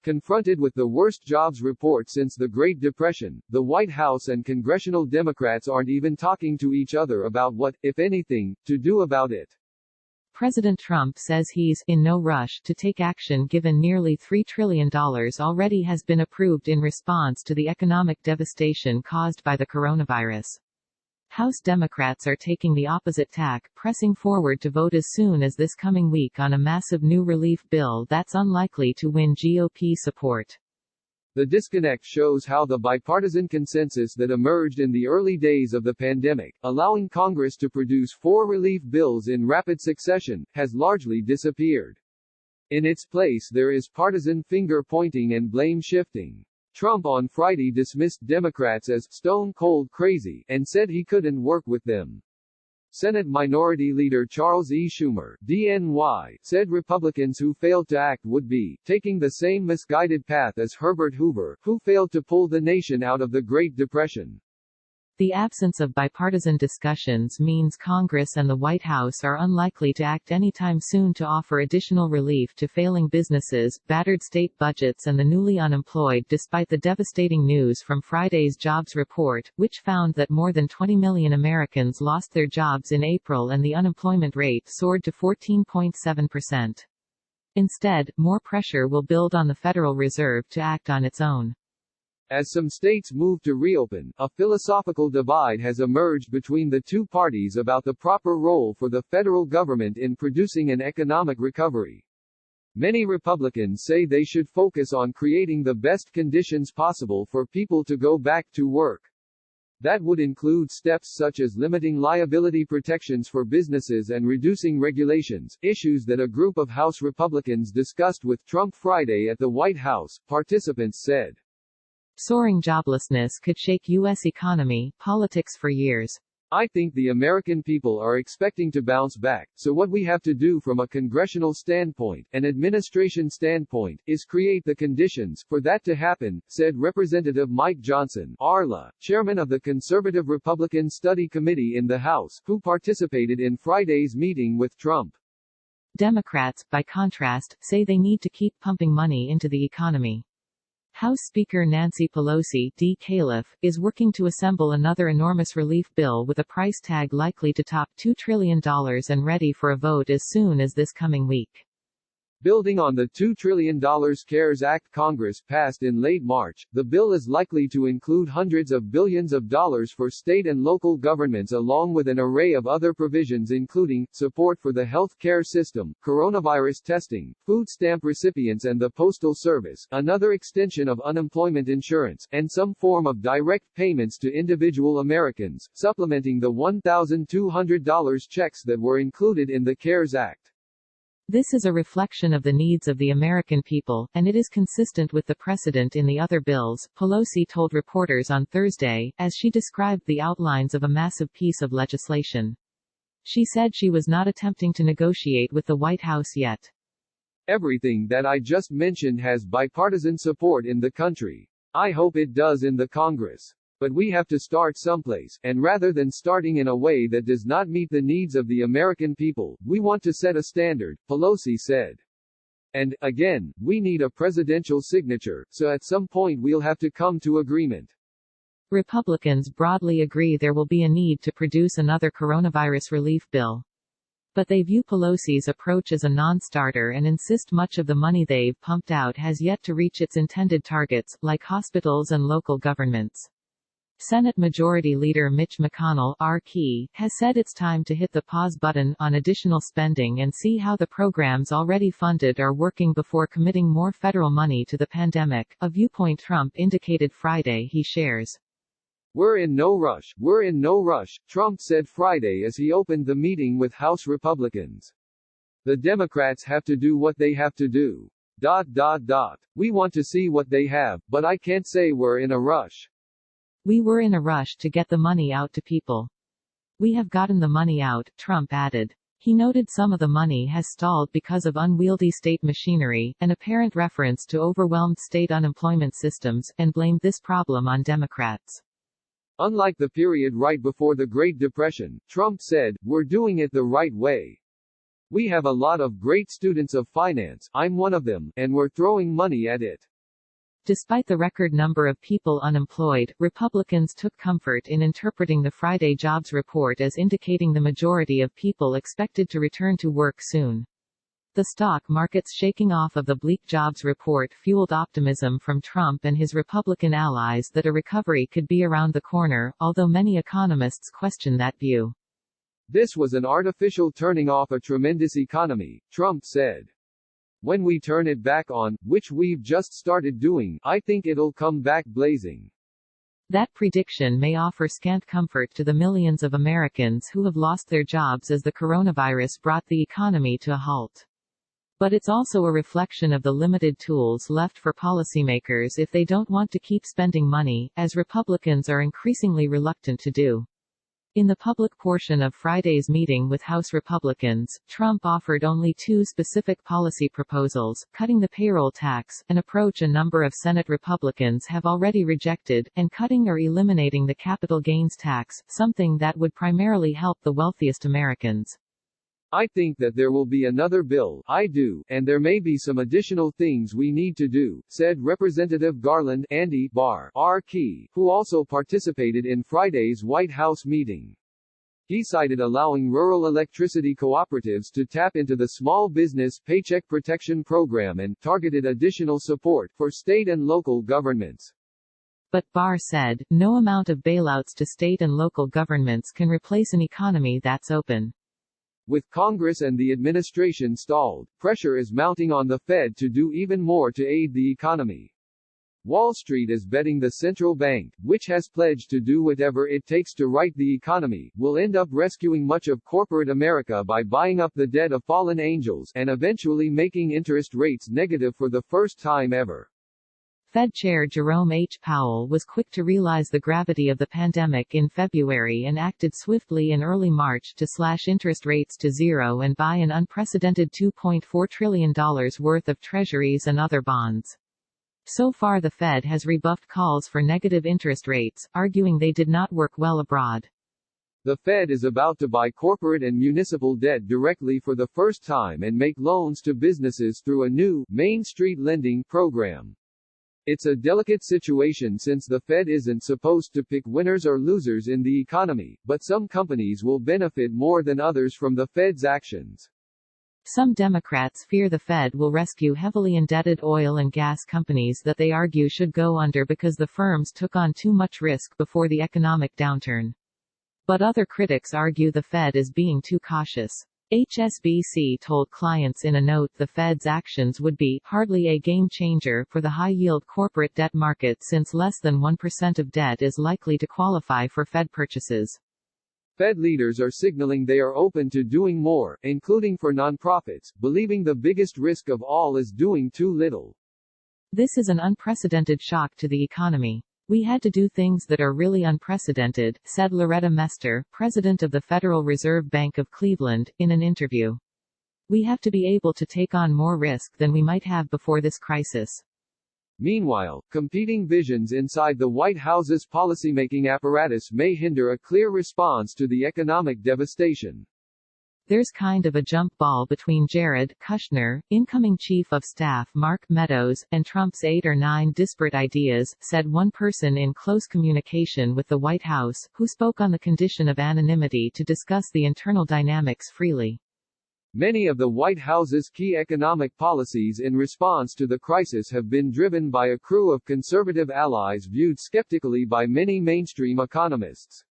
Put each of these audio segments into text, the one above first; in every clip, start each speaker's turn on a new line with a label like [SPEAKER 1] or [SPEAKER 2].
[SPEAKER 1] Confronted with the worst jobs report since the Great Depression, the White House and congressional Democrats aren't even talking to each other about what, if anything, to do about it.
[SPEAKER 2] President Trump says he's in no rush to take action given nearly $3 trillion already has been approved in response to the economic devastation caused by the coronavirus. House Democrats are taking the opposite tack, pressing forward to vote as soon as this coming week on a massive new relief bill that's unlikely to win GOP support.
[SPEAKER 1] The disconnect shows how the bipartisan consensus that emerged in the early days of the pandemic, allowing Congress to produce 4 relief bills in rapid succession, has largely disappeared. In its place there is partisan finger-pointing and blame-shifting. Trump on Friday dismissed Democrats as stone-cold crazy, and said he couldn't work with them. Senate Minority Leader Charles E. Schumer, DNY, said Republicans who failed to act would be taking the same misguided path as Herbert Hoover, who failed to pull the nation out of the Great Depression.
[SPEAKER 2] The absence of bipartisan discussions means Congress and the White House are unlikely to act anytime soon to offer additional relief to failing businesses, battered state budgets and the newly unemployed despite the devastating news from Friday's jobs report, which found that more than 20 million Americans lost their jobs in April and the unemployment rate soared to 14.7%. Instead, more pressure will build on the Federal Reserve to act on its own.
[SPEAKER 1] As some states move to reopen, a philosophical divide has emerged between the two parties about the proper role for the federal government in producing an economic recovery. Many Republicans say they should focus on creating the best conditions possible for people to go back to work. That would include steps such as limiting liability protections for businesses and reducing regulations, issues that a group of House Republicans discussed with Trump Friday at the White House, participants said.
[SPEAKER 2] Soaring joblessness could shake U.S. economy, politics for years.
[SPEAKER 1] I think the American people are expecting to bounce back, so what we have to do from a congressional standpoint, an administration standpoint, is create the conditions for that to happen, said Representative Mike Johnson, ARLA, chairman of the Conservative Republican Study Committee in the House, who participated in Friday's meeting with Trump.
[SPEAKER 2] Democrats, by contrast, say they need to keep pumping money into the economy. House Speaker Nancy Pelosi, D. Califf, is working to assemble another enormous relief bill with a price tag likely to top $2 trillion and ready for a vote as soon as this coming week. Building on the $2 trillion CARES Act Congress passed in late March, the bill is likely to include hundreds of billions of dollars for state and local governments along with an array of other provisions including, support for the health care system, coronavirus testing, food stamp recipients and the Postal Service, another extension of unemployment insurance, and some form of direct payments to individual Americans, supplementing the $1,200 checks that were included in the CARES Act. This is a reflection of the needs of the American people, and it is consistent with the precedent in the other bills, Pelosi told reporters on Thursday, as she described the outlines of a massive piece of legislation. She said she was not attempting to negotiate with the White House yet. Everything that I just mentioned has bipartisan support in the country. I hope it does in the Congress. But we have to start someplace, and rather than starting in a way that does not meet the needs of the American people, we want to set a standard, Pelosi said. And, again, we need a presidential signature, so at some point we'll have to come to agreement. Republicans broadly agree there will be a need to produce another coronavirus relief bill. But they view Pelosi's approach as a non-starter and insist much of the money they've pumped out has yet to reach its intended targets, like hospitals and local governments. Senate Majority Leader Mitch McConnell, RK, has said it's time to hit the pause button on additional spending and see how the programs already funded are working before committing more federal money to the pandemic, a viewpoint Trump indicated Friday he shares. We're in no rush, Trump said Friday as he opened the meeting with House Republicans. The Democrats have to do what they have to do. We want to see what they have, but I can't say we're in a rush. We were in a rush to get the money out to people. We have gotten the money out, Trump added. He noted some of the money has stalled because of unwieldy state machinery, an apparent reference to overwhelmed state unemployment systems, and blamed this problem on Democrats. Unlike the period right before the Great Depression, Trump said, we're doing it the right way. We have a lot of great students of finance, I'm one of them, and we're throwing money at it. Despite the record number of people unemployed, Republicans took comfort in interpreting the Friday jobs report as indicating the majority of people expected to return to work soon. The stock market's shaking off of the bleak jobs report fueled optimism from Trump and his Republican allies that a recovery could be around the corner, although many economists question that view.
[SPEAKER 1] This was an artificial turning off a tremendous economy, Trump said. When we turn it back on, which we've just started doing, I think it'll come back blazing.
[SPEAKER 2] That prediction may offer scant comfort to the millions of Americans who have lost their jobs as the coronavirus brought the economy to a halt. But it's also a reflection of the limited tools left for policymakers if they don't want to keep spending money, as Republicans are increasingly reluctant to do. In the public portion of Friday's meeting with House Republicans, Trump offered only two specific policy proposals: cutting the payroll tax, an approach a number of Senate Republicans have already rejected, and cutting or eliminating the capital gains tax, something that would primarily help the wealthiest Americans.
[SPEAKER 1] I think that there will be another bill, I do, and there may be some additional things we need to do, said Representative Garland Andy Barr R. Key, who also participated in Friday's White House meeting. He cited allowing rural electricity cooperatives to tap into the Small Business Paycheck Protection Program and targeted additional support for state and local governments.
[SPEAKER 2] But Barr said, no amount of bailouts to state and local governments can replace an economy that's open.
[SPEAKER 1] With Congress and the administration stalled, pressure is mounting on the Fed to do even more to aid the economy. Wall Street is betting the central bank, which has pledged to do whatever it takes to right the economy, will end up rescuing much of corporate America by buying up the debt of fallen angels and eventually making interest rates negative for the first time ever.
[SPEAKER 2] Fed Chair Jerome H. Powell was quick to realize the gravity of the pandemic in February and acted swiftly in early March to slash interest rates to zero and buy an unprecedented $2.4 trillion worth of treasuries and other bonds. So far the Fed has rebuffed calls for negative interest rates, arguing they did not work well abroad.
[SPEAKER 1] The Fed is about to buy corporate and municipal debt directly for the first time and make loans to businesses through a new, Main Street lending program. It's a delicate situation since the Fed isn't supposed to pick winners or losers in the economy, but some companies will benefit more than others from the Fed's actions.
[SPEAKER 2] Some Democrats fear the Fed will rescue heavily indebted oil and gas companies that they argue should go under because the firms took on too much risk before the economic downturn. But other critics argue the Fed is being too cautious. HSBC told clients in a note the Fed's actions would be hardly a game changer for the high-yield corporate debt market since less than 1% of debt is likely to qualify for Fed purchases.
[SPEAKER 1] Fed leaders are signaling they are open to doing more, including for nonprofits, believing the biggest risk of all is doing too little.
[SPEAKER 2] This is an unprecedented shock to the economy. We had to do things that are really unprecedented, said Loretta Mester, president of the Federal Reserve Bank of Cleveland, in an interview. We have to be able to take on more risk than we might have before this crisis.
[SPEAKER 1] Meanwhile, competing visions inside the White House's policymaking apparatus may hinder a clear response to the economic devastation.
[SPEAKER 2] There's kind of a jump ball between Jared Kushner, incoming Chief of Staff Mark Meadows, and Trump's 8 or 9 disparate ideas, said one person in close communication with the White House, who spoke on the condition of anonymity to discuss the internal dynamics freely.
[SPEAKER 1] Many of the White House's key economic policies in response to the crisis have been driven by a crew of conservative allies viewed skeptically by many mainstream economists.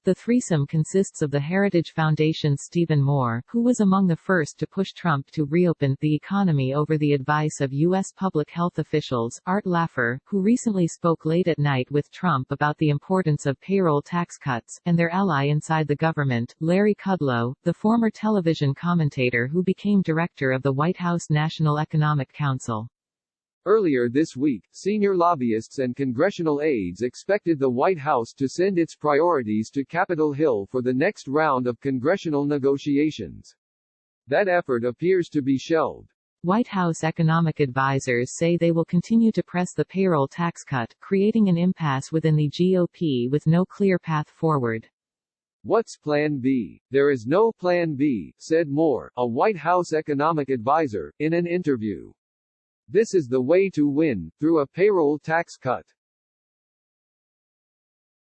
[SPEAKER 2] The threesome consists of the Heritage Foundation's Stephen Moore, who was among the first to push Trump to reopen the economy over the advice of U.S. public health officials, Art Laffer, who recently spoke late at night with Trump about the importance of payroll tax cuts, and their ally inside the government, Larry Kudlow, the former television commentator who became director of the White House National Economic Council.
[SPEAKER 1] Earlier this week, senior lobbyists and congressional aides expected the White House to send its priorities to Capitol Hill for the next round of congressional negotiations. That effort appears to be shelved.
[SPEAKER 2] White House economic advisors say they will continue to press the payroll tax cut, creating an impasse within the GOP with no clear path forward.
[SPEAKER 1] What's Plan B? There is no Plan B, said Moore, a White House economic advisor, in an interview. This is the way to win, through a payroll tax cut.